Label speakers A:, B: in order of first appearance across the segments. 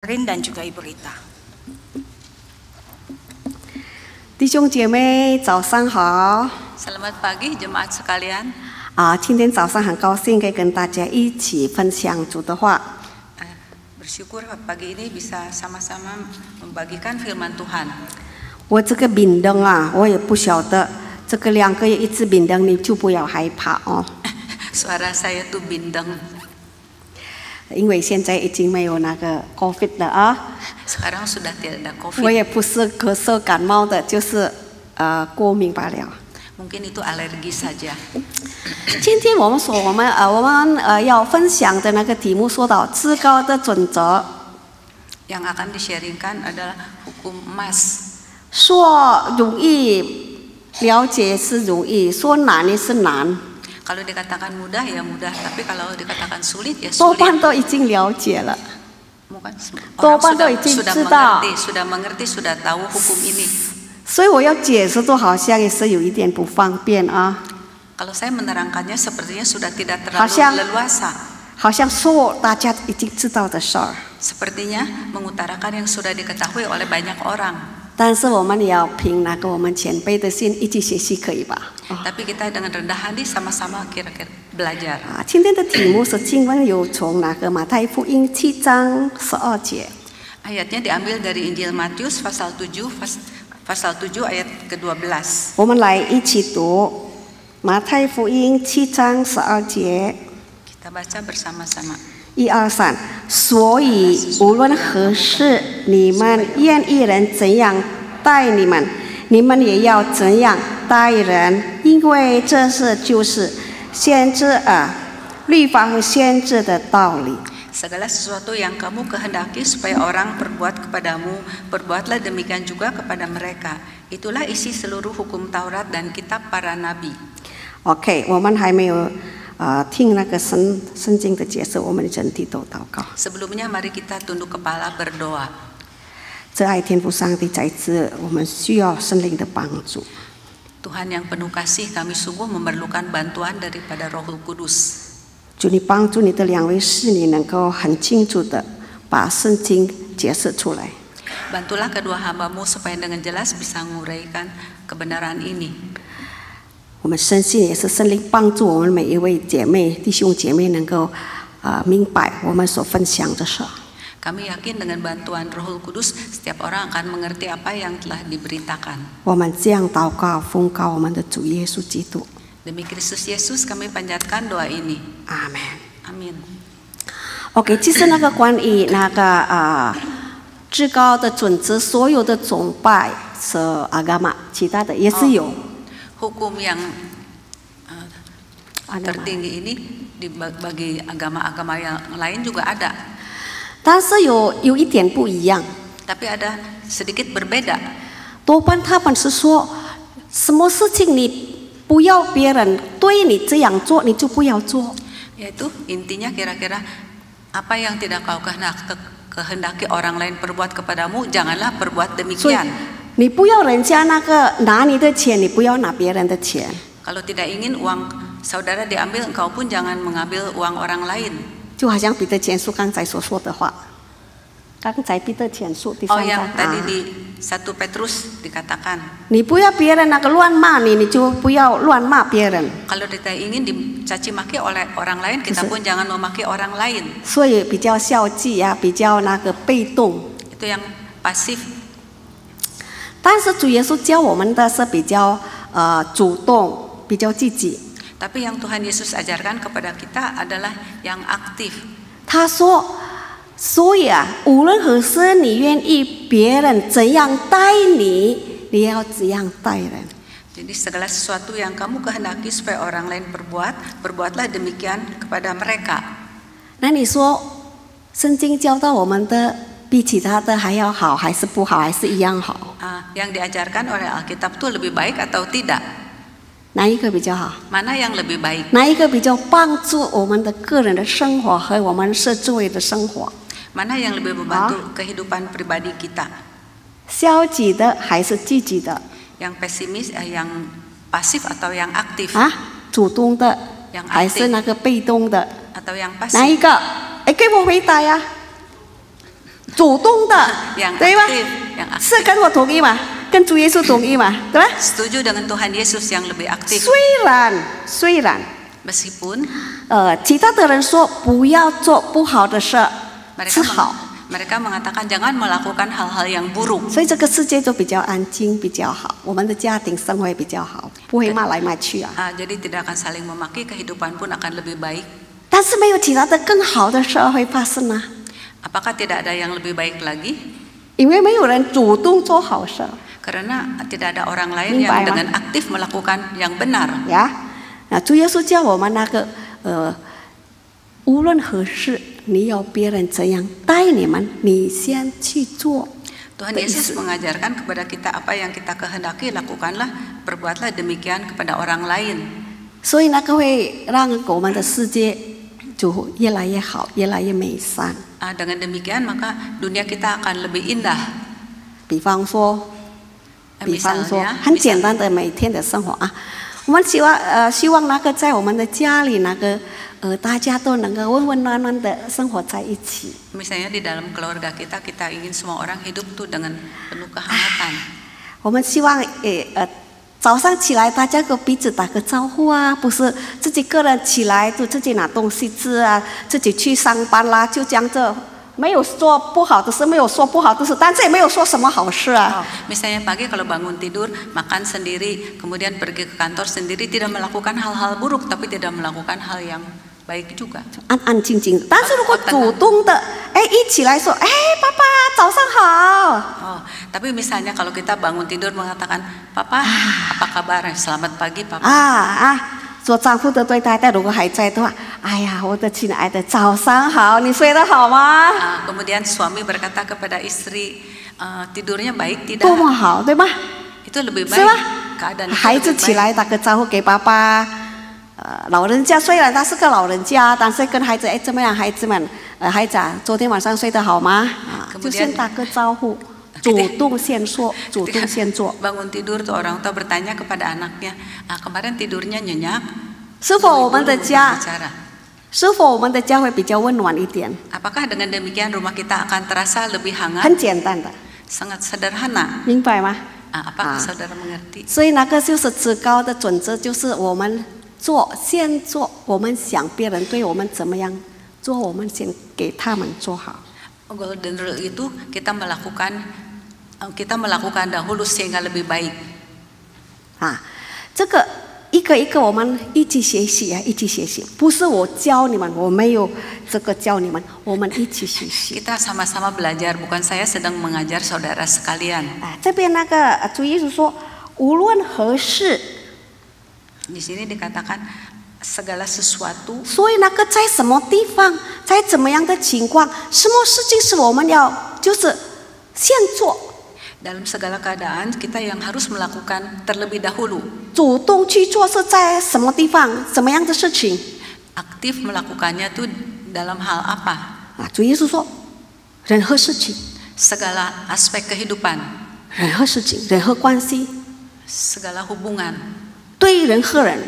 A: Rin dan juga Ibu Rita.
B: 弟兄姐妹，早上好。
A: Selamat pagi jemaat sekalian.
B: 今天早上很高兴可以跟大家一起分享主的话。
A: Bersyukur pagi ini bisa sama-sama membagikan firman Tuhan.
B: 我这个病灯啊，我也不晓得，这个2个月一直病灯，你就不要害怕哦。
A: Suara saya tuh bindeng.
B: 因为现在已经没有那个 COVID 了啊。
A: Sekarang sudah tidak ada
B: 我
A: COVID.
B: 也不是咳嗽感冒的，就是过敏罢了。
A: Mungkin itu alergi saja.
B: 今天我们要分享的那个题目说到至高的准则。
A: Yang akan di-sharingkan adalah hukum emas.
B: 说容易了解是容易，说难也是难。
A: Kalau dikatakan mudah ya mudah, tapi kalau dikatakan sulit ya
B: 多
A: sulit.
B: 半都已经了解了。
A: Bukan,
B: Topan
A: orang
B: tuh izin
A: sudah mengerti, sudah tahu hukum ini.
B: 所以我要解释都好像也是有一点不方便啊。
A: Kalau saya menerangkannya sepertinya sudah tidak terlalu
B: 好像
A: leluasa.
B: 好像说大家已经知道的事儿，
A: Sepertinya mengutarakan yang sudah diketahui oleh banyak orang.
B: 但是我们也要凭那个我们前辈的心一起学习，可以吧？
A: Tapi kita dengan rendah hati sama-sama kira-kira belajar.
B: 今天的题目是经文有从那个马太福音7章12节。
A: Ayatnya diambil dari Injil Matius pasal 7 ayat ke-12.
B: 我们来一起读马太福音7章12节。
A: Kita baca bersama-sama.
B: 1、2、3，所以无论何事，你们愿意人怎样待你们，你们也要怎样待人，因为这就是先知律法和先知的道理。
A: Segala sesuatu yang kamu kehendaki supaya orang perbuat kepadamu, perbuatlah demikian juga kepada mereka. Itulah isi seluruh hukum Taurat dan kitab para nabi.
B: OK， 我们还没有听那个圣经的解释，我们整体都祷告。
A: Sebelumnya mari kita tunduk kepala berdoa.
B: 这爱天父上帝，在此我们需要圣灵的帮助。
A: Tuhan yang penuh kasih, kami sungguh memerlukan bantuan daripada Roh Kudus.
B: 主，你帮助你的2位侍女能够很清楚的把圣经解释出来。
A: Bantulah kedua hambamu supaya dengan jelas bisa menguraikan kebenaran ini.
B: 我们深信也是圣灵帮助我们每一位姐妹、弟兄姐妹能够明白我们所分享的事。
A: Kami yakin dengan bantuan Roh Kudus, setiap orang akan mengerti apa yang telah diberitakan.
B: 我们这样祷告，奉告我们的主耶稣基督。
A: Demi Kristus Yesus kami panjatkan doa ini.
B: 阿门。
A: Amin.
B: OK， 其实那个关于那个至高的准则，所有的崇拜是agama，其他的也是有。
A: Hukum yang tertinggi ini bagi agama-agama yang lain juga ada.
B: 但是有一点不一样，
A: Tapi ada sedikit berbeda.
B: 多半他们是说，什么事情你不要别人对你这样做，你就不要做。
A: Yaitu intinya kira-kira apa yang tidak kau kehendaki orang lain perbuat kepadamu, janganlah perbuat
B: 所以
A: demikian.
B: 你不要人家那个拿你的钱，你不要拿别人的钱。
A: Kalau tidak ingin uang saudara diambil, engkau pun jangan mengambil uang orang lain.
B: 就好像彼得前书刚才所说的话，刚才彼得前书第3
A: yang
B: 章
A: tadi di 1 Petrus dikatakan,
B: 你不要别人那个乱骂你，你就不要乱骂别人。
A: kalau kita ingin dicaci maki oleh orang lain, kita pun jangan memaki orang lain.
B: 所以比较消极啊，比较那个被动。
A: Itu yang pasif.
B: 但是主耶稣教我们的是比较主动，比较积极。
A: Tapi yang Tuhan Yesus ajarkan kepada kita adalah yang aktif.
B: 他说，所以无论何事，你愿意别人怎样待你，你要怎样待人。
A: Jadi segala sesuatu yang kamu kehendaki supaya orang lain perbuat, perbuatlah demikian kepada mereka.
B: 那你说，圣经教导我们的比其他的还要好，还是不好，还是一样好？
A: Yang diajarkan oleh Alkitab itu lebih baik atau tidak?
B: 哪一个比较好？
A: Mana yang lebih baik?
B: 哪一个比较帮助我们的个人的生活和我们社会的生活？
A: Mana yang lebih membantu kehidupan pribadi kita?
B: 消极的还是积极的？
A: Yang pesimis, yang pasif atau yang aktif?
B: 主动的
A: yang
B: 还是
A: aktif
B: 那个被动的？
A: atau yang
B: 哪一
A: pasif?
B: 个？给我回答呀！主动的，
A: yang
B: 对吧？
A: aktif, yang
B: 是
A: aktif.
B: 跟我同意吗？跟主耶稣同意吗？对吧？
A: Setuju dengan Tuhan Yesus yang lebih aktif.
B: 虽然，
A: Meskipun
B: 其他的人说不要做不好的事， 是
A: mereka
B: 好，
A: mereka mengatakan jangan melakukan hal-hal yang buruk.
B: 所以这个世界就比较安静，比较好，我们的家庭生活也比较好，不会骂来骂去啊。
A: Jadi tidak akan saling memaki, kehidupan pun akan lebih baik.
B: 但是没有其他的更好的事会发生啊，
A: Apakah tidak ada yang lebih baik lagi?
B: 因为没有人主动做好事。
A: Karena tidak ada orang lain yang dengan aktif melakukan yang benar.
B: 呀，那主耶稣叫我们那个无论何事，你要别人怎样待你们，你先去做。
A: Tuhan Yesus mengajarkan kepada kita apa yang kita kehendaki lakukanlah, perbuatlah demikian kepada orang lain.
B: 所以那个会让我们的世界就越来越好，越来越美善。
A: Dengan demikian maka dunia kita akan lebih indah.
B: 比方说，Misalnya, 很简单的每天的生活啊，我们希望那个在我们的家里那个大家都能够温温暖暖的生活在一起。
A: Misalnya di dalam keluarga kita, kita ingin semua orang hidup tuh dengan penuh kehangatan.
B: 我们希望早上起来大家都彼此打个招呼啊，不是自己个人起来就自己拿东西吃啊，自己去上班啦，就这样子。 没有说不好的事，没有说不好的事，但是也没有说什么好事啊。
A: Misalnya pagi kalau bangun tidur, makan sendiri, kemudian pergi ke kantor sendiri, tidak melakukan hal-hal buruk, tapi tidak melakukan hal yang baik juga.
B: 安安静静。但是如果主动的，一起来说，爸爸早上好。
A: Tapi misalnya kalau kita bangun tidur mengatakan, Papa, apa kabar? Selamat pagi, Papa.
B: 做丈夫的对太太如果还在的话，哎呀，我的亲爱的，早上好，你睡得好吗？
A: Kemudian suami berkata kepada istri, tidurnya baik tidak?
B: 多么好，对吧？
A: Itu lebih
B: 是吧？
A: baik. Keadaan itu
B: 孩子
A: lebih
B: 起
A: baik.
B: 来打个招呼给爸爸。老人家虽然他是个老人家，但是跟孩子怎么样？孩子们，孩子啊，昨天晚上睡得好吗？就先打个招呼。 主动先说，主动先做。
A: Bangun tidur tuh orang tua bertanya kepada anaknya, kemarin tidurnya nyenyak?
B: 是否我们的家，是否我们的家会比较温暖一点？
A: Apakah dengan demikian rumah kita akan terasa lebih hangat?
B: 很简单的，
A: sangat sederhana.
B: 明白吗？
A: Apakah saudara mengerti?
B: 所以那个就是至高的准则，就是我们先做，我们想别人对我们怎么样做，我们先给他们做好。
A: Golden rule itu kita melakukan dahulu sehingga lebih baik.
B: 这个一个一个我们一起学习啊，一起学习，不是我教你们，我没有这个教你们，我们一起学习。
A: Kita sama-sama belajar, bukan saya sedang mengajar saudara sekalian.
B: 这边那个主耶稣说，无论何事，
A: Di sini dikatakan segala sesuatu.
B: 所以那个在什么地方，在怎么样的情况，什么事情是我们要就是先做。
A: Dalam segala keadaan kita yang harus melakukan terlebih dahulu.
B: 主动去做是在什么地方，什么样的事情？
A: Aktif melakukannya tuh dalam hal apa?
B: 主耶稣说，任何事情，
A: Segala aspek kehidupan,
B: 任何事情，任何关系，
A: segala hubungan
B: 对任何人，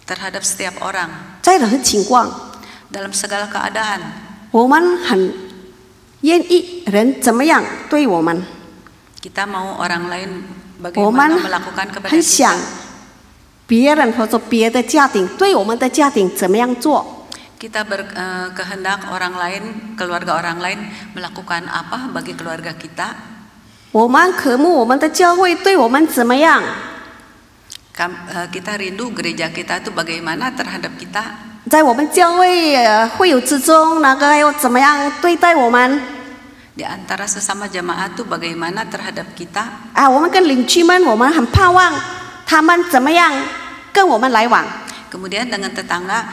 A: terhadap setiap orang,
B: 在任何情况，
A: dalam segala keadaan.
B: 我们很愿意人怎么样对我们，
A: Kita mau orang lain
B: 我们
A: bagaimana melakukan kepada
B: 很想
A: kita.
B: 别人或者别的家庭对我们的家庭怎么样做。
A: Kita berkehendak orang lain, keluarga orang lain melakukan apa bagi keluarga kita.
B: 我们渴慕我们的教会对我们怎么样？
A: Kita rindu gereja kita itu bagaimana terhadap kita.
B: 在我们教会会友之中，那个又怎么样对待我们？
A: Di antara sesama jamaat itu bagaimana terhadap kita.
B: 我们跟邻居们，我们很盼望他们怎么样跟我们来往。
A: Kemudian dengan tetangga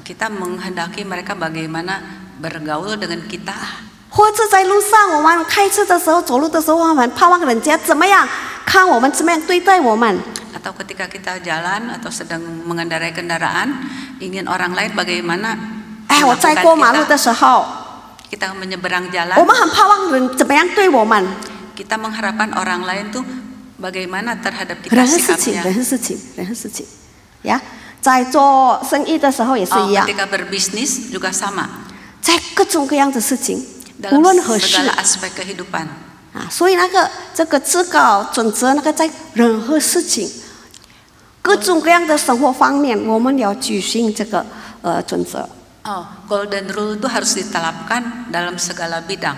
A: kita menghendaki mereka bagaimana bergaul dengan kita.
B: 或者在路上，我们开车的时候、走路的时候，我们盼望人家怎么样看我们，怎么样对待我们。
A: Atau ketika kita jalan atau sedang mengendarai kendaraan, ingin orang lain bagaimana
B: 我在过马路的时候，
A: kita menyeberang jalan.
B: 我们很盼望人怎么样对我们。
A: Kita mengharapkan orang lain tuh bagaimana terhadap kita
B: 任何事情，
A: sikapnya.
B: 任何事情，任何事情，呀，在做生意的时候也是一样，
A: Ketika berbisnis juga sama.
B: 在各种各样的事情，
A: dalam
B: 无论何事
A: segala aspek kehidupan.
B: 啊，所以这个至高准则在任何事情、各种各样的生活方面，我们要举行这个准则。
A: Golden rule itu harus diterapkan dalam segala bidang.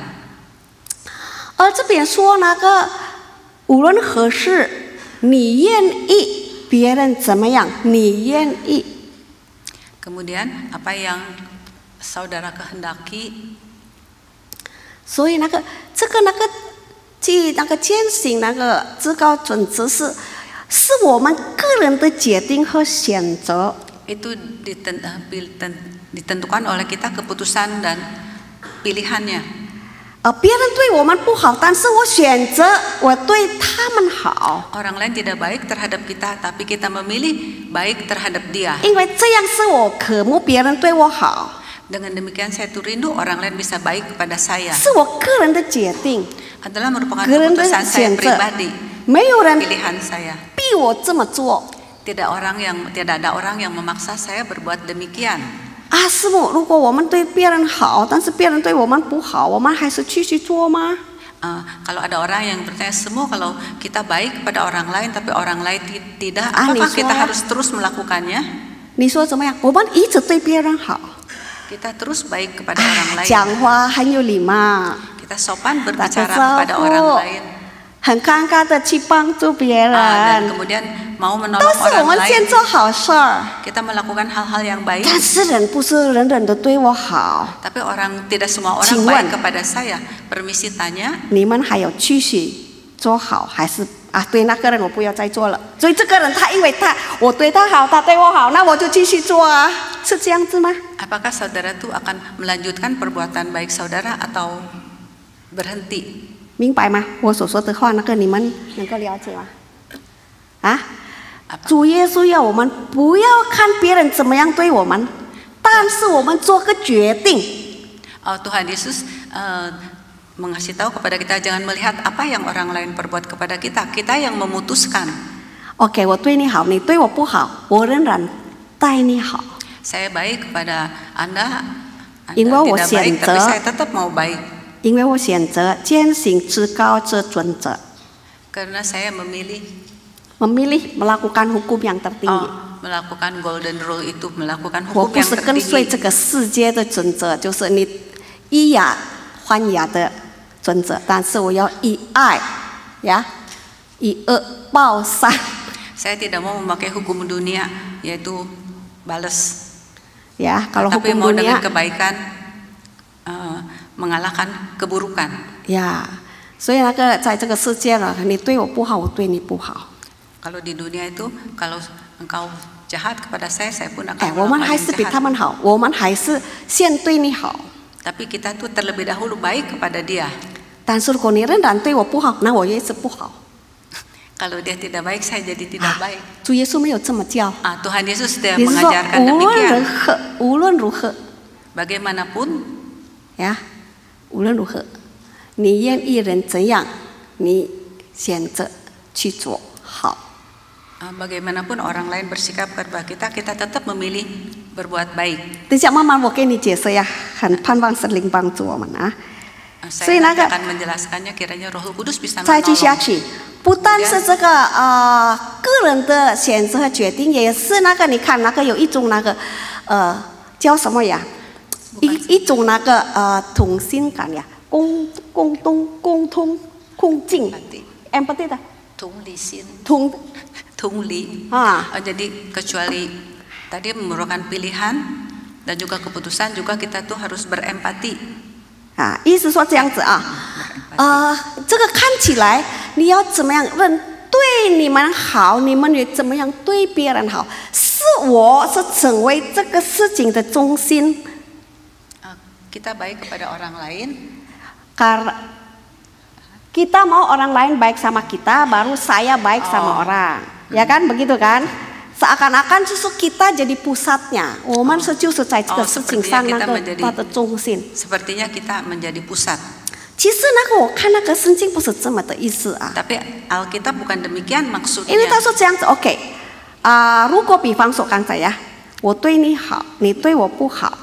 B: 而这边说无论何事，你愿意别人怎么样，你愿意。
A: Kemudian apa yang saudara kehendaki.
B: 所以践行至高准则是我们个人的决定和选择。
A: Itu ditentukan oleh kita keputusan dan pilihannya.
B: 别人对我们不好，但是我选择我对他们好。
A: Orang lain tidak baik terhadap kita, tapi kita memilih baik terhadap dia.
B: 因为这样是我渴慕别人对我好。
A: Dengan demikian saya tuh rindu orang lain bisa baik kepada saya.
B: 是我个人的决定，
A: adalah merupakan keputusan saya pribadi.
B: 没有人
A: pilihan saya.
B: 逼我这么做。
A: tidak ada orang yang memaksa saya berbuat demikian.
B: 师母，如果我们对别人好，但是别人对我们不好，我们还是继续做吗？
A: Kalau ada orang yang bertanya, semua kalau kita baik kepada orang lain tapi orang lain tidak, apakah kita harus terus melakukannya?
B: 你说怎么样？我们一直对别人好。
A: Kita terus baik kepada orang lain.
B: 讲话很有礼貌。
A: Kita sopan berbicara kepada orang lain.
B: 很尴尬的去帮助别人。
A: Dan kemudian mau menolong
B: 都是我
A: orang
B: 们先
A: lain.
B: 做好事儿。
A: Kita melakukan hal-hal yang baik.
B: 但是不是人人都对我好。
A: Tapi tidak semua orang baik kepada saya. Permisi tanya.
B: 你们还有继续做好，还是对那个人我不要再做了？所以这个人因为我对他好，他对我好，那我就继续做啊，是这样子吗？
A: Apakah saudara itu akan melanjutkan perbuatan baik saudara atau berhenti?
B: 明白吗？我所说的话，你们能够了解吗？主耶稣要我们不要看别人怎么样对我们，但是我们做个决定。
A: Tuhan Yesus mengasih tahu kepada kita jangan melihat apa yang orang lain perbuat kepada kita, kita yang memutuskan.
B: OK， 我对你好，你对我不好，我仍然待你好。
A: Saya baik kepada Anda
B: 因为我
A: tidak
B: 选
A: baik, tapi
B: 择，
A: saya tetap mau baik.
B: 因为我选择践行至高之准则。
A: Karena saya memilih
B: melakukan hukum yang tertinggi。
A: melakukan golden rule itu, melakukan
B: 我
A: hukum
B: 不
A: yang
B: 是跟随这
A: tertinggi.
B: 个世界的准则，就是你以牙还牙的准则，但是我要以爱以恶报善。
A: Saya tidak mau memakai hukum dunia, yaitu balas.
B: Kalau
A: tapi
B: hukum
A: mau
B: dunia
A: dengan kebaikan mengalahkan keburukan.
B: 所以在这个世界了，你对我不好，我对你不好。
A: Kalau di dunia itu, kalau engkau jahat kepada saya pun akan
B: 我们还是比他们好，我们还是先对你好。
A: Tapi kita tuh terlebih dahulu baik kepada dia.
B: 但是如果你仍然对我不好，那我也是不好。
A: Kalau dia tidak baik, saya jadi tidak baik.
B: 主耶稣没有这么教。
A: Tuhan Yesus tidak
B: 也是说
A: mengajarkan demikian.
B: 无论如何，
A: Bagaimanapun,
B: 无论如何，你愿意人怎样，你选择去做好。
A: bagaimanapun orang lain bersikap kepada kita, kita tetap memilih berbuat baik.
B: 等一下慢慢我给你解释呀，很盼望圣灵帮助我们啊。
A: Saya nanti akan menjelaskannya, kiranya Roh Kudus bisa
B: 再继下
A: menolong.
B: 去，不但是这个个人的选择和决定，也是你看有一种叫什么呀？一种同心感呀，共通共进 empathy 的
A: Tungli. Jadi kecuali tadi merupakan pilihan dan juga keputusan, juga kita tuh harus berempati.
B: 意思说这样子这个看起来你要怎么样人对你们好，你们也怎么样对别人好，我是成为这个事情的中心。
A: Kita baik kepada orang lain.
B: Karena kita mau orang lain baik sama kita, baru saya baik sama orang, ya kan begitu kan? Seakan-akan justru kita jadi pusatnya. 我们是就是在这个事情上它的中心。
A: Sepertinya kita menjadi pusat.
B: 其实我看圣经不是这么的意思啊。
A: Tapi Alkitab bukan demikian maksudnya.
B: 因为他说这样子 ，OK，如果比方说刚才我对你好，你对我不好，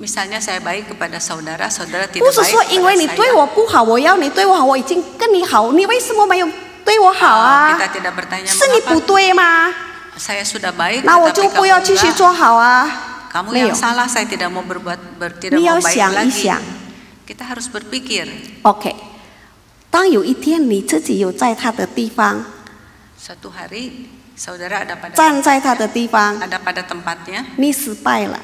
A: Misalnya saya baik kepada saudara, saudara
B: 不
A: tidak
B: 是
A: baik
B: 说因为
A: kepada
B: 你对
A: saya.
B: 我不好，我要你对我好，我已经跟你好，你为什么没有对我好啊？
A: Kita tidak bertanya
B: 是你不
A: mengapa
B: 对吗？
A: saya sudah baik,
B: 那我
A: tetapi
B: 就不
A: kamu
B: 要继续
A: enggak.
B: 做好啊。
A: Kamu
B: 没
A: yang
B: 有，
A: salah, saya tidak mau tidak
B: 你
A: mau
B: 要
A: baik
B: 想一
A: lagi.
B: 想。
A: Kita harus berpikir.
B: OK，当有一天你自己有在他的地方，
A: Suatu hari saudara ada pada
B: 站在他的地方，
A: ada pada tempatnya.
B: 你失败了，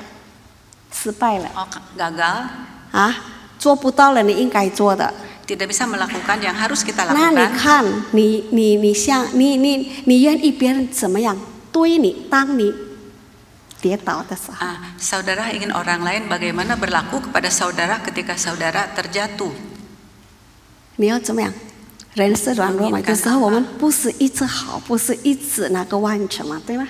B: 失败了
A: Oh, gagal,
B: 啊，做不到了你应该做的。
A: tidak bisa melakukan yang harus kita
B: 那你
A: lakukan.
B: 看，你愿意别人怎么样对你？当你跌倒的时候，
A: Saudara ingin orang lain bagaimana berlaku kepada saudara ketika saudara terjatuh.
B: 你要怎么样？人是软弱嘛，有时候我们不是一直好，不是一直那个完成嘛，对吗？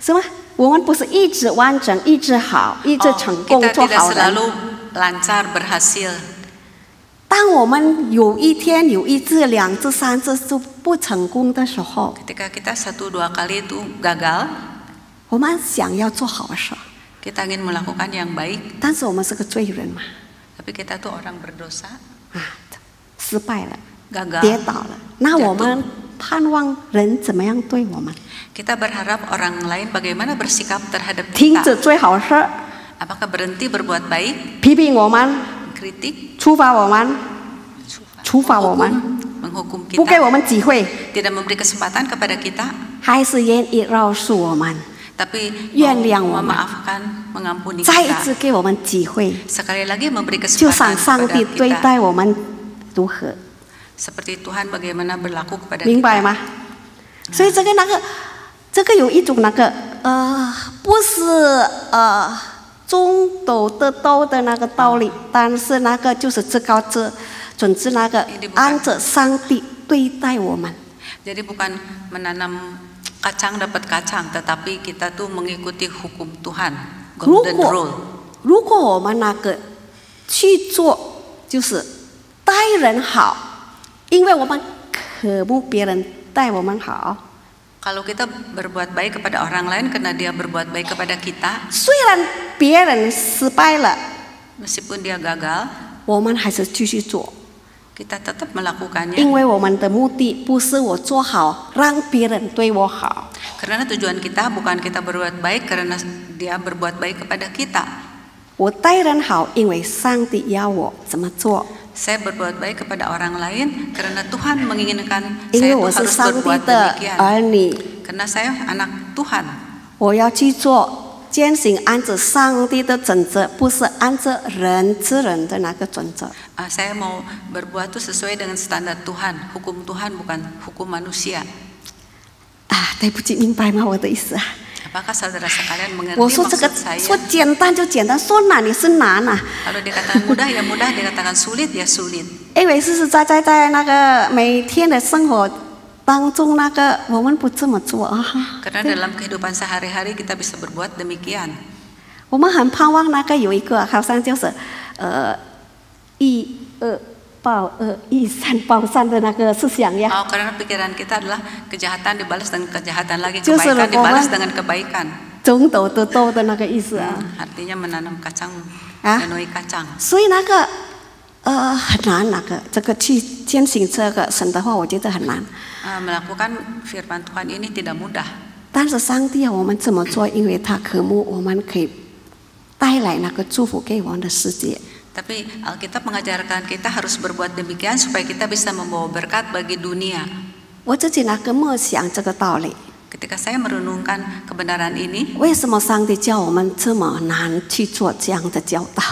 B: 是吗？我们不是一直完整、一直好、一直成功
A: Kita
B: 做
A: tidak
B: 好人。
A: selalu lancar berhasil.
B: 当我们有一天、有一次、两次、三次就不成功的时候，
A: Ketika kita 1-2 kali itu gagal,
B: 我们想要做好事，
A: kita ingin melakukan yang baik,
B: 但是我们是个罪人嘛，
A: tapi kita tuh orang berdosa,
B: 啊，失败了，
A: gagal.
B: 跌倒了，那我们盼望人怎么样对我们？
A: Kita berharap orang lain bagaimana bersikap terhadap
B: 停
A: kita.
B: 止最好事，
A: Apakah berhenti berbuat baik,
B: 批评我们，
A: kritik,
B: 处罚我们，处罚我们，
A: menghukum
B: 不给
A: kita,
B: 我们机会，
A: tidak memberi kesempatan kepada kita,
B: 还是愿意饶恕我们，
A: tapi
B: 原谅我们，
A: memaafkan, mengampuni
B: 再一
A: kita.
B: 次给我们机会，
A: Sekali lagi memberi
B: 就像
A: kesempatan
B: 上
A: kepada
B: 帝对
A: kita.
B: 待我们如何，
A: Seperti Tuhan bagaimana berlaku kepada
B: 明白
A: kita.
B: 吗？所以这个有一种不是中斗得斗的那个道理，但是那个就是至高者准是那个按着上帝对待我们。
A: Jadi bukan menanam kacang dapat kacang, tetapi kita tuh mengikuti hukum Tuhan, golden rule.
B: 如果我们去做，就是待人好，因为我们渴慕别人待我们好。
A: Kalau kita berbuat baik kepada orang lain karena dia berbuat baik kepada kita,
B: 虽然别人失败了，
A: meskipun dia gagal,
B: 我们还是继续做，
A: kita tetap melakukannya.
B: 因为我们的目的不是我做好，让别人对我好。
A: Karena tujuan kita bukan kita berbuat baik karena dia berbuat baik kepada kita.
B: 我待人好，因为上帝要我怎么做，
A: Saya berbuat baik kepada orang lain karena Tuhan menginginkan
B: 因
A: saya
B: 为我
A: tuh
B: 是
A: harus
B: 上帝
A: berbuat
B: 的
A: demikian.
B: 儿女，
A: Karena saya anak Tuhan.
B: 我要去做，践行按着上帝的准则，不是按着人治人的那个准则。
A: Saya mau berbuat tuh sesuai dengan standar Tuhan, hukum Tuhan bukan hukum manusia.
B: 对不起，明白吗？我的意思啊。
A: Apakah saudara sekalian mengerti
B: 我说这个
A: maksud saya?
B: 说简单就简单，说难也是难啊。
A: Kalau dikatakan mudah ya mudah, dikatakan sulit ya sulit.
B: 因为实实在在在那个每天的生活当中，我们不这么做啊。
A: Karena dalam kehidupan sehari-hari kita bisa berbuat demikian.
B: 我们很盼望有一个，好像就是一恶报恶，一善报善的那个思想呀。
A: Karena pikiran kita adalah kejahatan dibalas dengan kejahatan lagi,
B: 就是
A: kebaikan
B: 我
A: dibalas
B: 们
A: dengan kebaikan.
B: 种斗得斗的那个意思啊。
A: Artinya menanam kacang,
B: Ah.
A: menuai kacang.
B: 所以很难，这个去践行这个神的话，我觉得很难。
A: Melakukan firman Tuhan ini tidak mudah.
B: 但是上帝要我们这么做，因为他渴慕我们可以带来那个祝福给我们的世界。
A: Tapi Alkitab mengajarkan kita harus berbuat demikian supaya kita bisa membawa berkat bagi dunia.
B: 我自己默想这个道理，
A: Ketika saya merenungkan kebenaran ini,
B: 为什么上帝叫我们这么难去做这样的教导？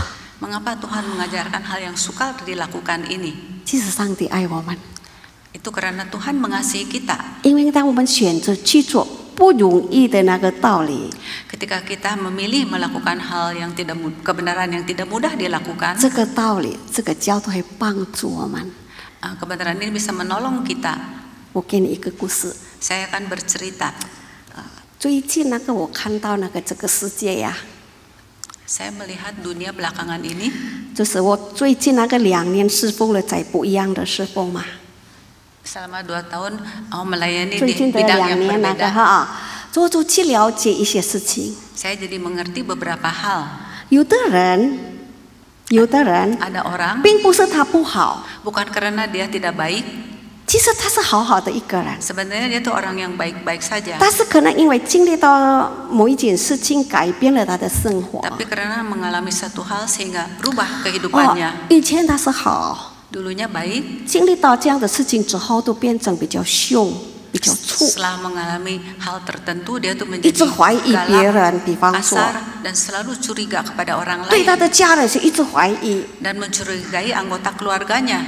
A: mengapa Tuhan mengajarkan hal yang sukar dilakukan ini?
B: 其实上帝爱我们，
A: Itu karena Tuhan mengasihi kita.
B: 因为当我们选择去做不容易的那个道理，
A: Ketika kita memilih melakukan hal yang kebenaran yang tidak mudah dilakukan,
B: 这个道理，这个教导会帮助我们。
A: kebenaran ini bisa menolong kita.
B: 我给你一个故事，
A: Saya akan bercerita.
B: 最近我看到这个世界呀，
A: Saya melihat dunia belakangan ini.
B: 就是我最近2年侍奉了在不一样的侍奉嘛。
A: Selama 2 tahun melayani
B: 最
A: di
B: 近的
A: bidang
B: 2
A: yang
B: 年
A: berbeda.
B: 就去了解一些事情。
A: Saya jadi mengerti beberapa hal.
B: 有的人
A: Ada orang
B: 并不是他不好，
A: bukan karena dia tidak baik,
B: 其实他是好好的一个人，
A: sebenarnya dia tuh orang yang baik-baik saja.
B: 但是可能因为经历到某一件事情，改变了他的生活。
A: Tapi karena mengalami satu hal sehingga berubah
B: 哦
A: kehidupannya.
B: 以前他是好，
A: Dulunya baik,
B: 经历到这样的事情之后，都变成比较凶、比较粗，
A: setelah mengalami hal tertentu dia tuh
B: 一直
A: menjadi
B: 怀疑别
A: galak,
B: 人，比方说
A: kasar, dan selalu curiga kepada orang
B: 对
A: lain
B: 他的家人是一直怀疑，
A: dan mencurigai anggota keluarganya.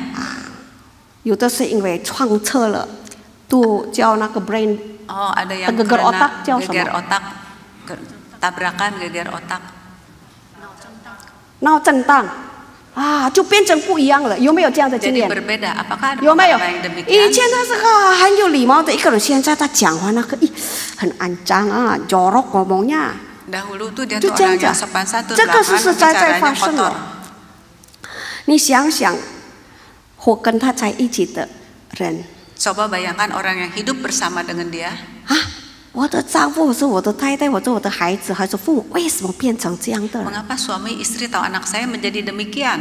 B: 有的是因为撞车了，都叫那个 brain
A: Oh, ada yang
B: Geger
A: karena
B: otak, jauh
A: geger
B: sama.
A: otak, tabrakan geger otak.
B: 脑震荡啊，就变成不一样了。有没有这样的经
A: Jadi
B: 验？
A: berbeda. Apakah ada
B: 有没有？
A: pengalaman yang
B: 以
A: demikian?
B: 前他是个很有礼貌的一个人，现在他讲话那个很肮脏啊，jorok ngomongnya。
A: Dahulu tuh dia
B: 就
A: tuh
B: 这样
A: orang
B: 讲
A: yang sopan santun,
B: 这个是
A: belakangan
B: 实在在
A: bicaranya
B: 发生
A: kotor.
B: 了。你想想，我跟他在一起的人
A: Coba bayangkan orang yang hidup bersama dengan dia.
B: 啊，我的丈夫是我的太太，我是我的孩子，还是父母，为什么变成这样的人？
A: Mengapa suami, istri, atau anak saya menjadi demikian?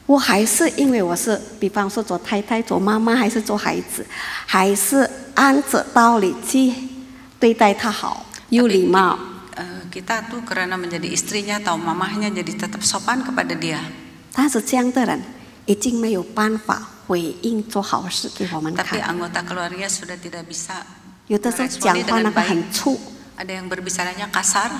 B: 我还是因为我是，比方说做太太、做妈妈，还是做孩子，还是按着道理去对待他好，有礼貌。
A: Kita tuh karena menjadi istrinya atau mamahnya jadi tetap sopan kepada dia.
B: 但是这样的人已经没有办法回应做好事给我们
A: Tapi
B: 看。
A: anggota keluarga sudah tidak bisa
B: 有的时候讲
A: meresponi
B: 话那
A: dengan
B: 个
A: baik.
B: 很粗，
A: Ada yang berbicaranya kasar,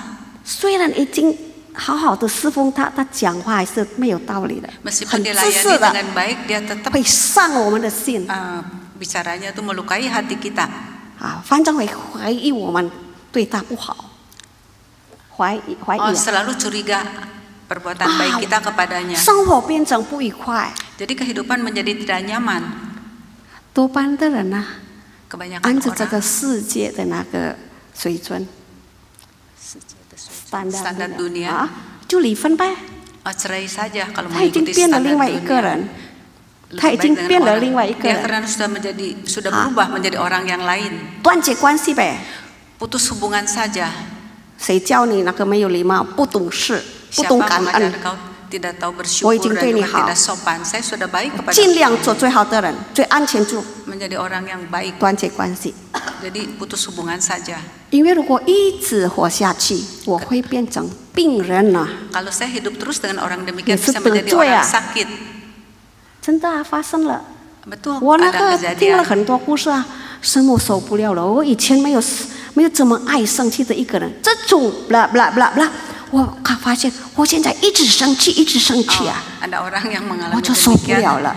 B: 虽然已经好好的侍奉他，他讲话还是没有道理的，
A: meskipun
B: 很自
A: dilayani
B: 私的，
A: dengan baik, dia tetap
B: 会伤我们的心
A: bicaranya tuh melukai hati kita.
B: 啊，反正会怀疑我们对他不好，怀疑
A: Oh,
B: 啊，
A: selalu curiga perbuatan baik kita kepadanya.
B: 生活变成不愉快。
A: Jadi kehidupan menjadi tidak nyaman.
B: 多半的人呢、
A: Kebanyakan
B: 按着这
A: orang
B: 个世界的那个水准
A: standar dunia
B: 啊，就离婚呗。
A: cerai saja kalau
B: 他已经
A: mengikuti
B: 变了
A: standar
B: 另外一个
A: dunia.
B: 人，
A: Lebih
B: 他已
A: baik
B: 经
A: dengan
B: 变了
A: orang.
B: 另外一个
A: Dia
B: 人，
A: karena sudah berubah menjadi orang yang lain.
B: 断绝关系呗。
A: Putus hubungan saja.
B: 谁叫你那个没有礼貌、不懂事、不
A: Siapa
B: 懂感
A: mengajar
B: 恩？
A: kau tidak tahu
B: 我已经
A: bersyukur dan
B: 对你
A: juga
B: 好，
A: tidak sopan. Saya sudah baik kepada
B: 尽量做最好的人，最安全做
A: menjadi orang yang baik.
B: 断绝关系。
A: Jadi putus hubungan saja.
B: 因为如果一直活下去，我会变成病人了、
A: Kalau saya hidup terus dengan orang demikian
B: Itu
A: bisa menjadi
B: betul
A: orang
B: ya?
A: sakit.
B: 真的啊，发生了。
A: Betul,
B: 我那
A: ada
B: 个听了
A: kejadian.
B: 很多故事啊，生活受不了了。我以前没有这么爱生气的一个人，这种bla bla bla bla，我发现我现在一直生气，一直生气
A: Oh,
B: 啊，
A: ada orang yang
B: 我
A: mengalami
B: 就受不
A: demikian
B: 了了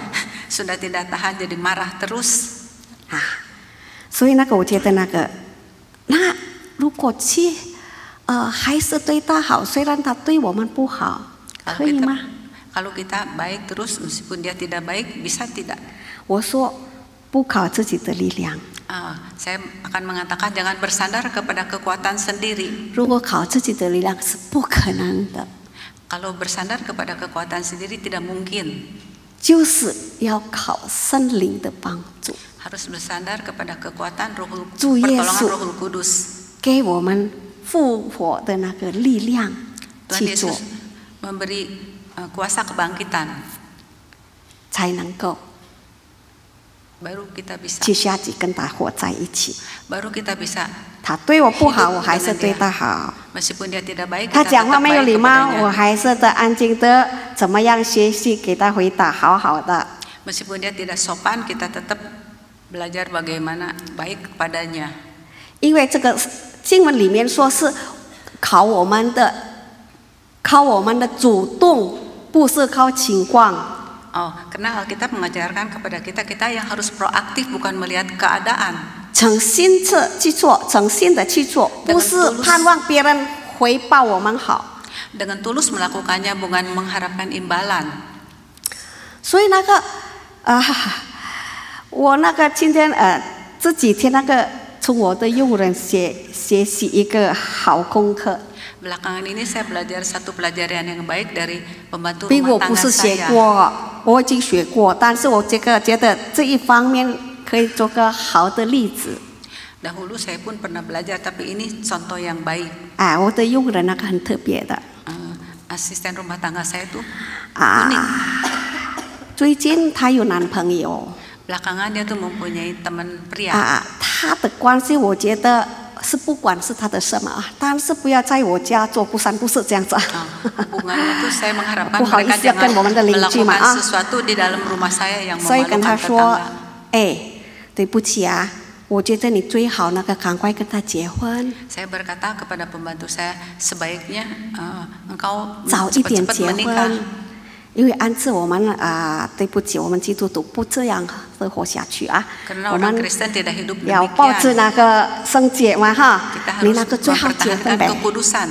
A: sudah tidak tahan jadi marah terus.
B: 啊。所以那个我觉得那如果去还是对他好，虽然他对我们不好，
A: Kalau
B: 可以
A: kita,
B: 吗？
A: kalau kita baik terus meskipun dia tidak baik, bisa tidak?
B: 我说不靠自己的力量，
A: Saya akan mengatakan jangan bersandar kepada kekuatan sendiri.
B: 如果靠自己的力量是不可能的，
A: Kalau bersandar kepada kekuatan sendiri tidak mungkin.
B: 就是要靠圣灵的帮助。
A: Harus bersandar kepada kekuatan
B: Tuh,
A: pertolongan
B: Yesus.
A: Roh Kudus.
B: 给我们复活的那个力量
A: Tuhan
B: 去做，
A: Yesus memberi kuasa kebangkitan.
B: 才能够
A: Baru kita bisa.
B: 接下去跟他活在一起。
A: Baru kita bisa.
B: 他对我不好，
A: Hidup
B: 我还是
A: dengan
B: 对
A: dia.
B: 他好。
A: Meskipun dia tidak baik,
B: 他
A: kita
B: 讲话
A: tetap
B: 没有
A: baik
B: 礼貌，我
A: kepadanya.
B: 还是的安静的，怎么样学习给他回答好好的。
A: Meskipun dia tidak sopan, kita tetap belajar bagaimana baik kepadanya.
B: 因为这个经文里面说是靠我们的主动，不是靠情况。
A: Oh, karena Alkitab mengajarkan kepada kita yang harus proaktif bukan melihat keadaan.
B: 诚心的去做，诚心的去做，不是盼望别人回报我们好。
A: Dengan tulus melakukannya bukan mengharapkan imbalan.
B: 所以我今天这几天从我的佣人学习一个好功课。
A: Belakangan ini saya belajar satu pelajaran yang baik dari pembantu
B: 并
A: rumah
B: 我不
A: tangga
B: 是学
A: saya.
B: 过，我已经学过，但是我觉得这一方面可以做个好的例子。
A: Dahulu saya pun pernah belajar, tapi ini contoh yang baik.
B: 我的佣人很特别的，
A: asisten rumah tangga saya tuh
B: 最近她有男朋友
A: belakangan dia tuh mempunyai teman pria
B: 她的关系我觉得是不管是她的什么但是不要在我家做不三不四这样子
A: hubungannya tuh saya mengharapkan
B: 不好意
A: mereka
B: 思要跟
A: jangan
B: 我们的邻居嘛
A: melakukan sesuatu di dalam rumah saya yang
B: 所以跟她
A: memalukan
B: 说
A: tetangga
B: 对不起啊 我觉得你最好那个赶快跟他结婚
A: saya berkata kepada pembantu saya sebaiknya engkau
B: 早一点
A: cepat-cepat
B: 结
A: menikah
B: 婚 因为按照我们对不起我们基督徒不这样的活下去啊
A: karena
B: 我
A: orang
B: 们
A: Kristen tidak hidup
B: 要保持
A: demikian
B: 那个圣洁嘛哈
A: kita
B: 你
A: harus
B: 那个最好结婚
A: mempertahankan
B: 呗
A: kekudusan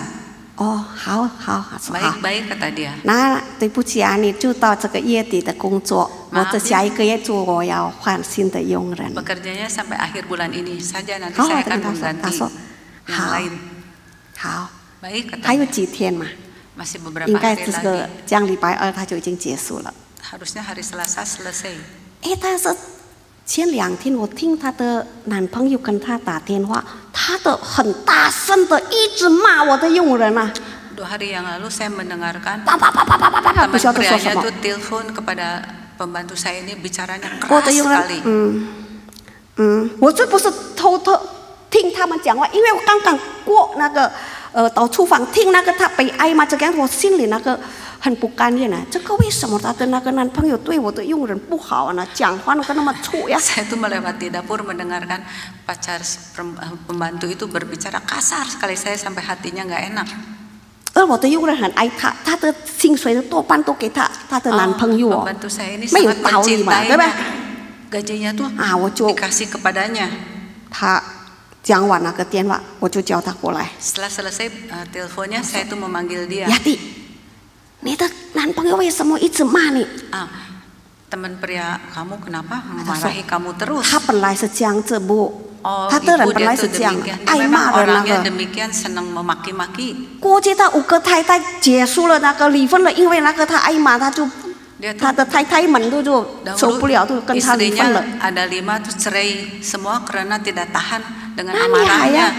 B: 哦好好好
A: baik-baik kata dia
B: 那对不起啊你就到这个月底的工作我的下一个月就我要换新的佣人
A: bekerjanya sampai akhir bulan ini saja nanti
B: 好
A: saya
B: 我
A: akan
B: 跟他说
A: mengganti
B: 说
A: yang
B: 好
A: lain
B: 好
A: baik kata
B: 还有
A: dia
B: 几天嘛
A: masih beberapa
B: 应该
A: hari
B: 这个
A: lagi
B: 这样礼拜二他就已经结束了
A: harusnya hari Selasa selesai
B: 但是前2天我听她的男朋友跟她打电话，她的很大声的一直骂我的佣人啊。
A: 2 hari yang lalu saya mendengarkan
B: 啪啪啪啪啪啪啪啪，不
A: teman
B: 晓得说什
A: prianya
B: 么。
A: tuh telepon kepada pembantu saya ini bicaranya
B: 我
A: keras
B: 的佣人
A: sekali
B: 我这不是偷偷听他们讲话，因为我刚刚过那个到厨房听那个他被挨骂这个样，我心里那个很不甘愿啊。这个为什么她的那个男朋友对我的佣人不好呢？讲话那个那么粗呀。
A: saya tuh melewati dapur mendengarkan pacar pembantu itu berbicara kasar sekali saya sampai hatinya nggak enak
B: 而我的佣人很爱她，她的薪水多半都给她的男朋友哦，
A: pembantu saya ini
B: 没有
A: sangat
B: 道理嘛，对吧？
A: mencintainya gajinya tuh
B: 我就
A: dikasih kepadanya
B: 她讲完那个电话，我就叫她过来。
A: setelah selesai teleponnya saya tuh memanggil dia
B: 雅蒂，你的男朋友为什么一直骂你？
A: teman pria kamu kenapa memarahi kamu terus
B: 他本来是这样子不？
A: oh
B: 他的人
A: ibu
B: 本
A: dia
B: 来
A: tuh
B: 是这样，
A: demikian
B: 爱
A: dia
B: 骂
A: memang
B: 人那
A: orangnya
B: 个。
A: demikian senang memaki-maki
B: 估计他5个太太结束了那个离婚了，因为那个他爱骂，他就
A: dia
B: 他
A: tuh
B: 的太太们都就受不了，都跟他离婚了。
A: istrinya ada 5 tuh cerai semua karena tidak tahan dengan
B: 那你还要
A: amarahnya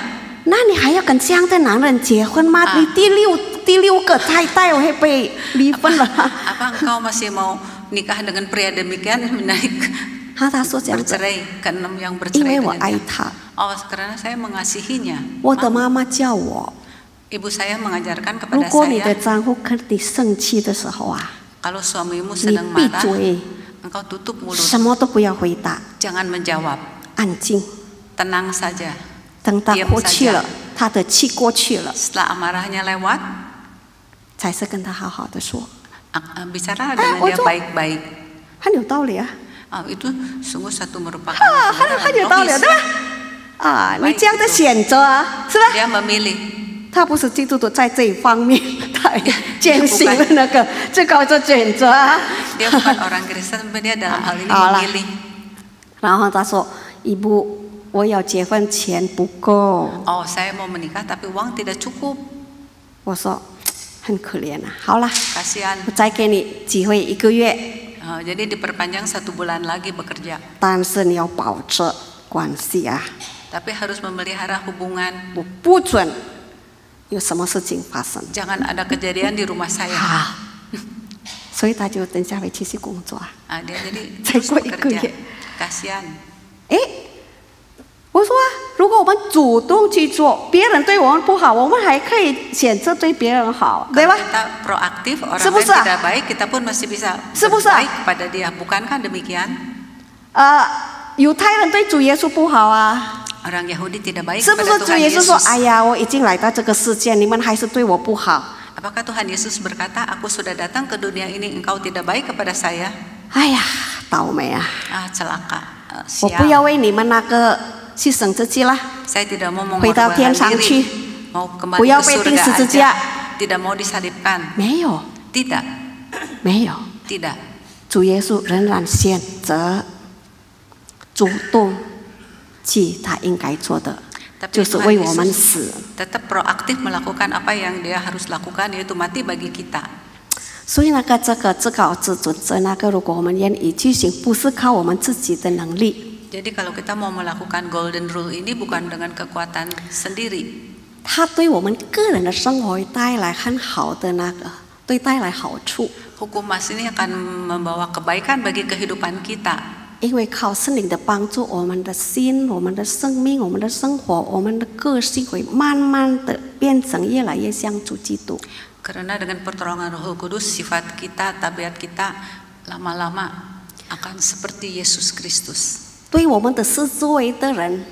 B: 那你还要跟这样的男人结婚吗？你第六个太太会被离婚了。
A: apa engkau masih mau nikah dengan pria demikian menaik
B: 他说这样子，
A: bercerai ke-6 yang
B: 因
A: bercerai
B: 为我
A: dengan
B: 爱
A: dia.
B: 他。
A: Oh karena saya mengasihinya
B: 我的妈妈叫我，
A: ibu saya mengajarkan
B: 如
A: kepada
B: 果你的
A: saya
B: 丈夫跟你生气的时候啊，
A: kalau suamimu
B: 你
A: sedang
B: 闭
A: marah
B: 嘴，
A: engkau tutup mulut
B: 什么都不要回答，
A: jangan menjawab
B: 安静。
A: tenang saja
B: 等他
A: diam
B: 过去
A: saja
B: 了，他的气过去了，
A: setelah amarahnya lewat
B: 才是跟他好好的说，
A: bicara dengan dia
B: ojo.
A: baik-baik
B: 很有道理啊，
A: itu sungguh satu merupakan
B: 很有道理，
A: logis.
B: 对吧？你这样的选择啊，是吧？
A: dia memilih
B: 他不是基督徒在这一方面太坚信了那个这个的选择啊。
A: dia bukan orang Kristen tapi dia dalam hal ini
B: 好了，
A: memilih
B: 然后他说：“一部我要结婚钱不够。
A: oh saya mau menikah tapi uang tidak cukup ”
B: 我说：“很可怜啊，好了，
A: kasihan
B: 我再给你机会1个月，
A: jadi diperpanjang 1 bulan lagi bekerja
B: 但是你要保持关系啊，
A: tapi harus memelihara hubungan
B: 我不准有什么事情发生。”
A: jangan ada kejadian di rumah saya
B: 所以他就等下回继续工作啊。
A: dia jadi
B: 再
A: terus
B: 过1个
A: bekerja
B: 月，
A: kasihan
B: 我说啊，如果我们主动去做，别人对我们不好，我们还可以选择对别人好，对吧？
A: kita proaktif orang lain
B: Sebesar.
A: tidak baik kita pun masih bisa
B: Sebesar.
A: baik kepada dia bukankah demikian
B: 犹太人对主耶稣不好啊，
A: orang Yahudi tidak baik
B: 是不
A: kepada
B: 是主
A: Tuhan
B: 耶稣说：“
A: Yesus
B: 哎呀，我已经来到这个世界，你们还是对我不好。
A: apakah Tuhan Yesus berkata aku sudah datang ke dunia ini engkau tidak baik kepada saya ”
B: 哎呀，倒霉啊！
A: celaka
B: 我
A: sial
B: 不要为你们那个去省自己了，
A: saya tidak mau
B: 回到天
A: mengorbankan
B: 上
A: diri
B: 去，
A: mau
B: 不
A: kembali
B: 要
A: ke
B: 被钉
A: surga
B: 十字
A: aja
B: 架。
A: tidak mau disalibkan
B: 没有，
A: tidak
B: 没有，
A: tidak
B: 主耶稣仍然选择主动去他应该做的，
A: tapi
B: 就是
A: Tuhan
B: 为我们
A: Yesus
B: 死。
A: tetap proaktif melakukan apa yang dia harus lakukan yaitu mati bagi kita
B: 所以那个这个至高至尊者那个，如果我们愿意去行，不是靠我们自己的能力。
A: jadi kalau kita mau melakukan golden rule ini bukan dengan kekuatan sendiri
B: 他对我们个人的生活带来很好的那个对带来好处。
A: Hukum mas ini akan membawa kebaikan bagi kehidupan kita.
B: 因为靠圣灵的帮助，我们的心、我们的生命、我们的生活、我们的个性会慢慢的变成越来越像主基督。
A: Karena dengan pertolongan Roh Kudus, sifat kita, tabiat kita lama-lama akan seperti Yesus Kristus.
B: 对我们的四周围的人，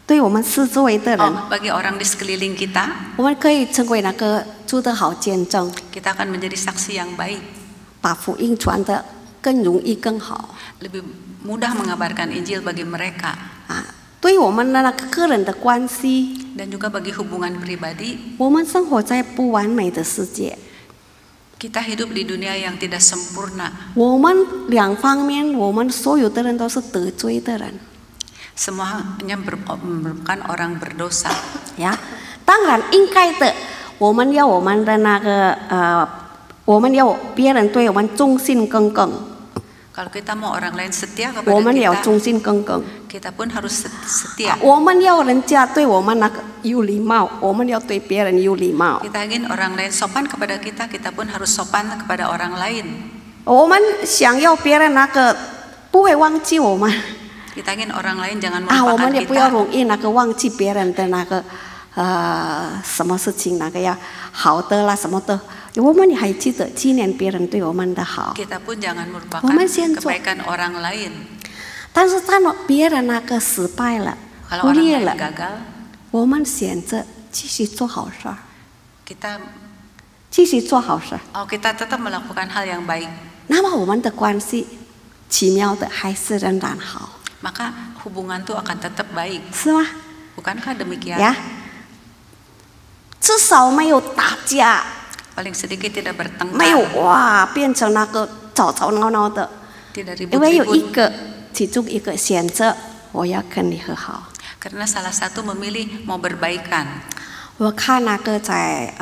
B: 对我们四周围的人，
A: Bagi orang di sekeliling kita,
B: 我们可以成为那个主的好见证，
A: kita akan menjadi saksi yang baik,
B: 把福音传得更容易、更好。
A: lebih mudah mengabarkan Injil bagi mereka.
B: 啊，对我们的那个个人的关系，
A: Dan juga bagi hubungan pribadi,
B: 我们生活在不完美的世界，
A: kita hidup di dunia yang tidak sempurna.
B: 我们两方面，我们所有的人都是得罪的人。
A: Semuanya merupakan orang berdosa.
B: 呀，当然应该的，我们要我们的那个我们要别人对我们忠心耿耿，
A: Kalau kita mau orang lain setia
B: 我们也要
A: kepada
B: 忠心耿耿。
A: kita pun harus setia.
B: 我们要人家对我们那个有礼貌，我们要对别人有礼貌。
A: Kita ingin orang lain sopan kepada kita, kita pun harus sopan kepada orang lain.
B: 我们想要别人那个不会忘记我们
A: Kita ingin orang lain jangan
B: 啊，我
A: melupakan
B: 们也不要
A: kita.
B: 容易那个忘记别人的那个什么事情那个要好的啦什么的，我们也还记得纪念别人对我们的好。
A: Kita pun jangan melupakan
B: 我们先做。
A: kebaikan orang lain.
B: 但是当别人那个失败了、
A: Kalau
B: 忽
A: orang
B: 略
A: lain
B: 了，
A: gagal,
B: 我们选择继续做好事儿，
A: kita
B: 继续做好事儿。
A: kita tetap melakukan hal yang baik.
B: 那么我们的关系奇妙的还是仍然好，
A: Maka hubungan itu akan tetap baik.
B: 是吗？
A: Bukankah demikian?
B: 呀，至少没有打架，
A: Paling sedikit tidak
B: 没有
A: bertengkar,
B: 哇变成那个吵吵闹闹的，
A: tidak
B: 因为有一
A: ribut-ribut.
B: 个其中一个选择我要跟你和好。
A: Karena salah satu memilih mau berbaikan.
B: 我看那个在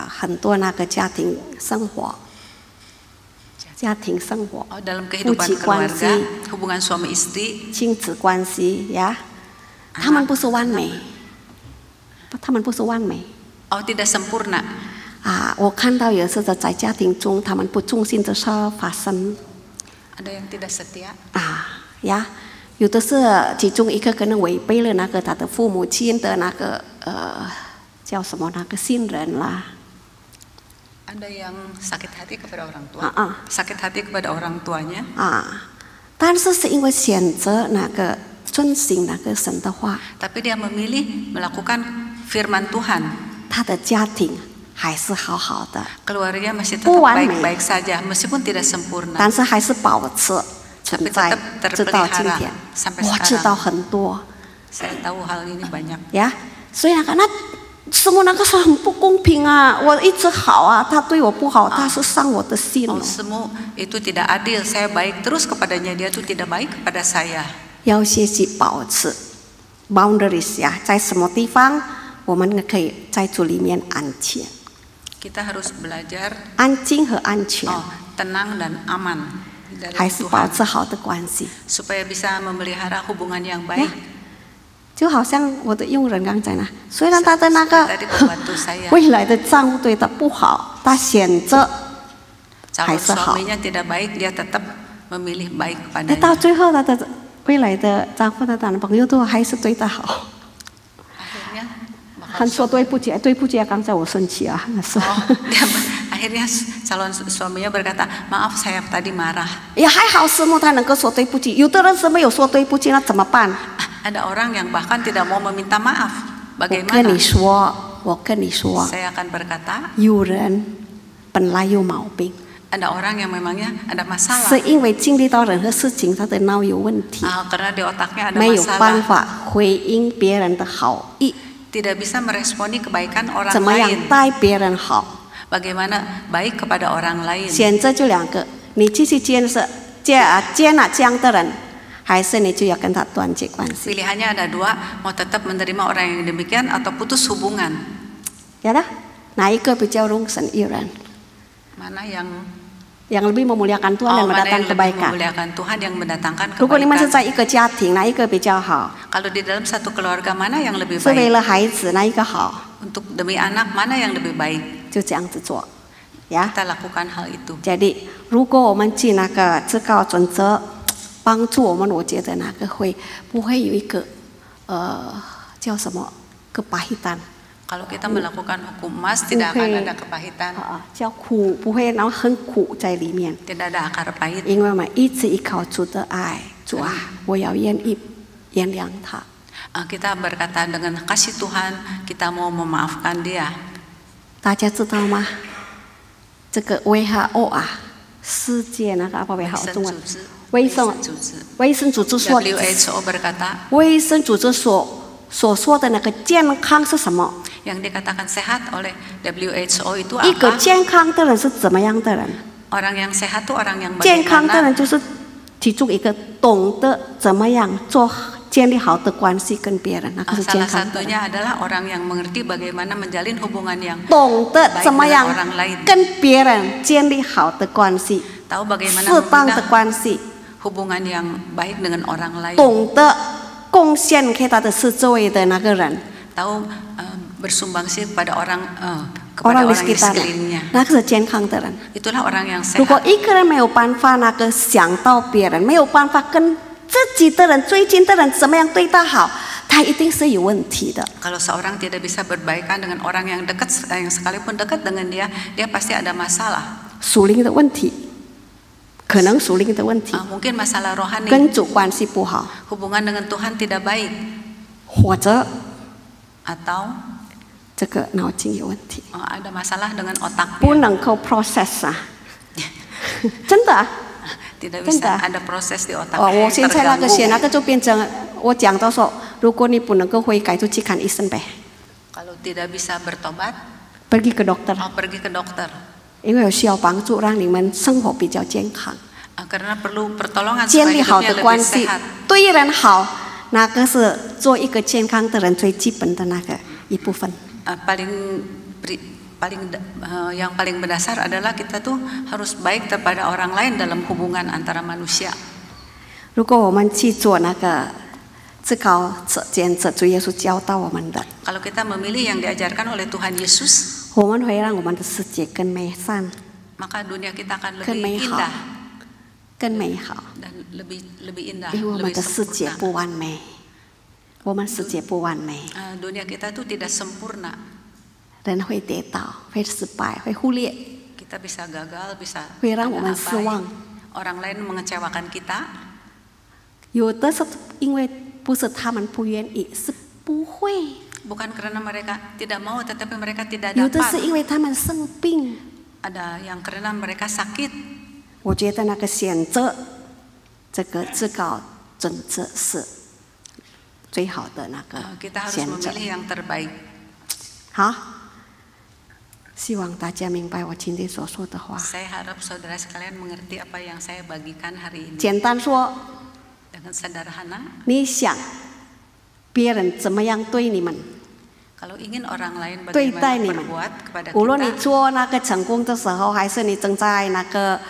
B: 很多那个家庭生活，
A: Dalam kehidupan keluarga, hubungan suami istri,
B: 亲子关系呀，他们不是完美，他们不是完美。
A: tidak sempurna.
B: 我看到有时候在家庭中，他们不忠心的事发生。
A: Ada yang tidak setia.
B: 呀，有的是其中一个可能违背了那个他的父母亲的那个叫什么那个信任啦。
A: Ada yang sakit hati kepada orang tua, sakit hati kepada orang tuanya.
B: 但是是因为选择那个遵行那个神的话，
A: Tapi dia memilih melakukan firman Tuhan.
B: 他的家庭还是好好的，
A: Keluarga masih tetap baik-baik saja, meskipun tidak sempurna.
B: 但是还是保持存在，直到今天。我知道很多，
A: Saya tahu hal ini banyak.
B: 呀，所以那什么那个是很不公平啊！我一直好啊，他对我不好，他是伤我的心。
A: Semua itu tidak adil. Saya baik terus kepadanya, dia tuh tidak baik kepada saya.
B: 要学习保持 boundaries 呀，在什么地方我们可以在主里面安全。
A: Kita harus belajar
B: 安静和安全，
A: tenang dan aman di dalam
B: 还是保
A: Tuhan
B: 持好的关系。
A: supaya bisa memelihara hubungan yang baik.
B: 就好像我的佣人刚才呢，虽然他的那个
A: Tadi pembantu saya,
B: 未来的丈夫对他不好，他选择
A: calon suaminya tidak baik, dia tetap memilih baik
B: 到
A: kepadanya.
B: 最后他的未来的丈夫的男朋友都还是对他好。
A: Akhirnya
B: 他说对不起，对不起啊，刚才我生气啊，那是。
A: akhirnya calon suaminya berkata, maaf saya tadi marah.
B: 也还好，师母他能够说对不起，有的人是没有说对不起，那怎么办？
A: Ada orang yang bahkan tidak mau meminta maaf.
B: 我跟
A: Bagaimana?
B: 你说，我跟你说，
A: Saya akan berkata,
B: 有人本来有毛病，
A: ada orang yang memangnya ada
B: 是
A: masalah.
B: 因为经历到任何事情，他的脑有问题，
A: Karena di otaknya ada
B: 没有办
A: masalah.
B: 法回应别人的好意，
A: Tidak bisa meresponi kebaikan orang
B: 怎么样
A: lain.
B: 待别人好？
A: Bagaimana baik kepada orang lain.
B: 选择就两个，你继续接纳这样的人，还是你就要跟他断绝关系？
A: Pilihannya ada dua, mau tetap menerima orang yang demikian atau putus hubungan.
B: 有的，哪一个比较容神益人？
A: Mana
B: yang lebih memuliakan Tuhan dan
A: mana yang
B: mendatangkan
A: lebih
B: kebaikan.
A: memuliakan Tuhan yang mendatangkan
B: 如果你们是
A: kebaikan.
B: 在一个家庭，哪一个比较好？
A: Kalau di dalam satu keluarga mana yang lebih
B: 是为
A: baik?
B: 了孩子，哪一个好？
A: Untuk demi anak mana yang lebih baik?
B: 就这样子做。呀。
A: kita lakukan hal itu.
B: jadi如果我们记那个至高准则，帮助我们，我觉得那个不会有一个叫什么kepahitan。
A: Kalau kita melakukan hukum emas, tidak akan ada kepahitan.
B: 叫苦，不会，然后很苦在里面。
A: Tidak ada akar pahit.
B: 因为我们一直依靠主的爱，主啊，我要原谅他。
A: Kita berkata dengan kasih Tuhan, kita mau memaafkan dia.
B: 大家知道吗？这个 WHO 啊，世界那个apa WHO 中文？卫生组织说
A: WHO berkata
B: 卫生组织所说的那个健康是什么？
A: yang dikatakan sehat oleh WHO itu
B: 一个
A: apa?
B: 健康的人是怎么样的人？
A: Orang yang sehat itu orang yang
B: 健康的
A: bagaimana?
B: 人就是其中一个懂得怎么样建立好的关系跟别人，那个是健
A: Salah
B: 康的人。
A: satunya adalah orang yang mengerti bagaimana menjalin hubungan yang
B: 懂得怎么样
A: orang lain.
B: 跟别人建立好的关系，
A: Tahu bagaimana
B: 适当的
A: membina
B: 关系，
A: hubungan yang baik dengan orang lain.
B: 懂得贡献给他的是周围的那个人，
A: Tahu bersumbangsi kepada orang
B: orang di
A: di
B: sekitar，
A: sekelilingnya.
B: 那个是健康的人。
A: Itulah orang yang
B: 如果
A: sehat.
B: 一个人没有办法那个想到别人，没有办法跟自己的人、最近的人怎么样对他好，他一定是有问题的。
A: Kalau seorang tidak bisa berbaikan dengan orang yang dekat, yang sekalipun dekat dengan dia, dia pasti ada masalah.
B: 属灵的问题，可能属灵的问题，
A: Mungkin masalah rohani,
B: 跟主关系不好，
A: hubungan dengan Tuhan tidak baik,
B: 或者
A: atau
B: 这个脑筋有问题，
A: ada masalah dengan otaknya.
B: 不能够 process 啊，真的啊。
A: Tidak
B: 真的
A: bisa ada proses di
B: 哦，
A: otaknya
B: 我
A: yang
B: 现在那个写
A: terganggu.
B: 那个就变成我讲到说，如果你不能够悔改，就去看医生呗，
A: Kalau tidak bisa bertobat,
B: pergi ke dokter，
A: pergi ke dokter.
B: 因为有需要帮助，让你们生活比较健康，
A: Karena perlu pertolongan
B: 建
A: supaya
B: 立好
A: hidupnya
B: 的
A: lebih
B: 关系
A: sehat. ，
B: 对人好，那个是做一个健康的人最基本的那个一部分。
A: Yang paling mendasar adalah kita tuh harus baik kepada orang lain dalam hubungan antara manusia.
B: 如果我们去做那个至高者监者，主耶稣教导我们的，
A: Kalau kita memilih yang diajarkan oleh Tuhan Yesus,
B: 我们会让我们的世界更美善、
A: maka dunia kita akan
B: 更
A: lebih
B: 美好
A: indah、
B: 更美好。
A: dan lebih indah,
B: 因为我们
A: lebih
B: 的世界
A: sempurna.
B: 不完美，我们世界不完美，
A: Dunia kita tuh tidak sempurna.
B: 人会跌倒，会失败，会忽略，
A: Kita bisa gagal, bisa
B: 会让我
A: ada
B: 们失
A: abai.
B: 望。
A: Orang lain mengecewakan kita.
B: 有的是因为不是他们不愿意，是不会；
A: Bukan karena mereka tidak mau, tetapi mereka tidak
B: 有的是
A: dapat.
B: 因为他们生病。
A: Ada yang karena mereka sakit.
B: 我觉得那个选择这个至高准则是最好的那个
A: Kita harus
B: 选择。
A: memilih yang terbaik.
B: 好，希望大家明白我今天所说的话。
A: Saya harap saudara sekalian mengerti apa yang saya bagikan hari ini.
B: 简单说，
A: Dengan sederhana,
B: 你想别人怎么样对你们？
A: kalau ingin orang lain
B: 对待
A: bagaimana
B: 你们，
A: berbuat kepada
B: 无论你
A: kita,
B: 做那个成功的时候，还是你正在那个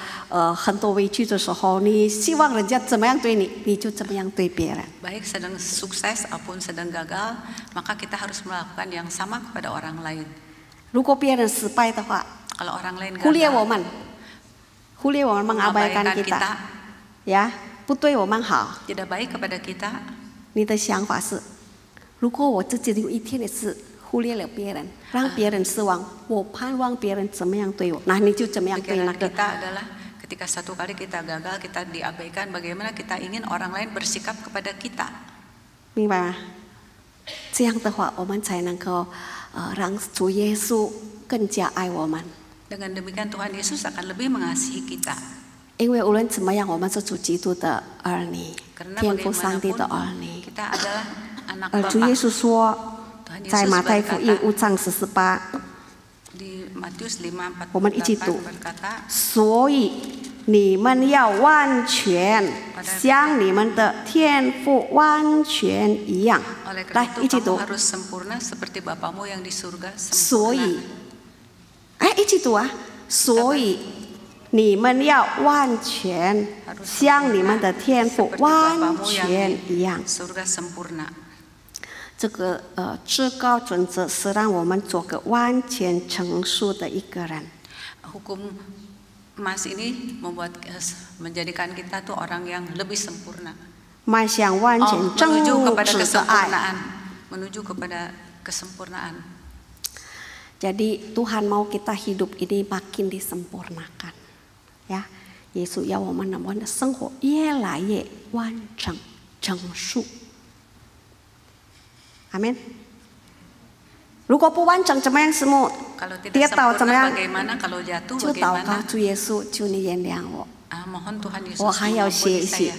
B: 很多委屈的时候，你希望人家怎么样对你，你就怎么样对别人。
A: baik sedang sukses ataupun sedang gagal, maka kita harus melakukan yang sama kepada orang lain.
B: 如果别人失败的话，
A: Kalau orang lain
B: 忽略我
A: gagal,
B: 们，忽略我们，mengabaikan
A: mengabaikan
B: kita，
A: kita,
B: 呀，不对我们好。
A: tidak baik kepada kita,
B: 你的想法是，如果我自己有一天也是忽略了别人，让别人失望，我盼望别人怎么样对我，那你就怎么样对
A: pikiran
B: 那个。
A: kita adalah ketika satu kali kita gagal, kita diabaikan, bagaimana kita ingin orang lain bersikap kepada kita.
B: 明白吗？这样的话，我们才能够让主耶稣更加爱我们。
A: Dengan demikian Tuhan Yesus akan lebih mengasihi kita.
B: 因为无论怎么样，我们是主基督的儿女，
A: Karena
B: 天父上帝的儿
A: bagaimanapun
B: 女。
A: kita adalah anak
B: 主耶
A: Bapa.
B: 稣说，
A: Tuhan
B: 在
A: Yesus
B: 马太福音
A: berkata
B: 5章48，
A: di Matius 5:48
B: 我们一起读。
A: berkata,
B: 所以你们要完全，像你们的天父完全一样。
A: oleh
B: 来，
A: karena
B: 一起
A: itu
B: 读
A: kamu。harus sempurna seperti Bapamu yang di surga
B: 所
A: sempurna.
B: 以，哎，一起读啊！所以你们要完全，像你们的天父
A: Seperti
B: 完
A: Bapamu yang
B: 全
A: di
B: 一样。
A: surga sempurna.
B: 这个至高准则是让我们做个完全成熟的一个人。
A: hukum emas ini menjadikan kita tuh orang yang lebih sempurna.
B: 迈向完全正
A: menuju kepada
B: 直的爱。
A: kesempurnaan, menuju kepada kesempurnaan.
B: Jadi Tuhan mau kita hidup ini makin disempurnakan, ya. 耶稣要我们的生活越来越完整整数。阿门。如果不完整怎么样？师母
A: Kalau tidak
B: 跌倒怎么
A: sempurna
B: 样？
A: bagaimana? Kalau jatuh
B: 就祷告
A: bagaimana?
B: 主耶稣，求你原谅我。
A: Mohon Tuhan Yesus
B: 我还要学
A: mengampuni
B: 习。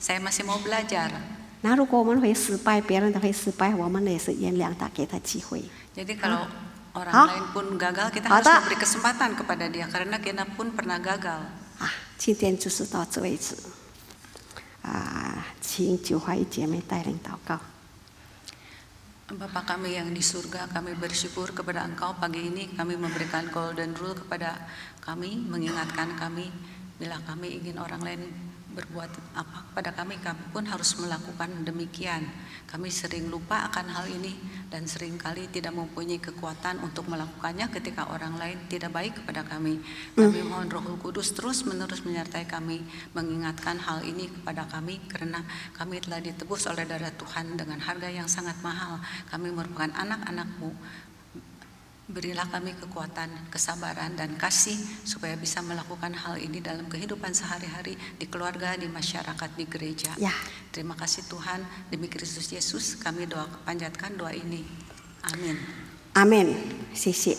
A: saya masih mau belajar.
B: 那如果我们会失败，别人都会失败，我们也是原谅他，给他机会。
A: Jadi kalau orang
B: Hah?
A: lain pun gagal, kita
B: Ada.
A: harus memberi kesempatan kepada dia karena kita pun pernah gagal.
B: 啊，今天就是到这为止。请九华一姐妹带领祷告。
A: Bapa kami yang di surga, kami bersyukur kepada Engkau pagi ini. Kami memberikan golden rule kepada kami, mengingatkan kami bila kami ingin orang lain berbuat apa kepada kami, kami pun harus melakukan demikian. Kami sering lupa akan hal ini dan seringkali tidak mempunyai kekuatan untuk melakukannya ketika orang lain tidak baik kepada kami. Kami mohon Roh Kudus terus-menerus menyertai kami, mengingatkan hal ini kepada kami karena kami telah ditebus oleh darah Tuhan dengan harga yang sangat mahal. Kami merupakan anak-anak-Mu. Berilah kami kekuatan, kesabaran, dan kasih supaya bisa melakukan hal ini dalam kehidupan sehari-hari di keluarga, di masyarakat, di gereja.
B: Ya.
A: Terima kasih Tuhan, demi Kristus Yesus kami panjatkan doa ini. Amin.
B: 阿门，谢谢。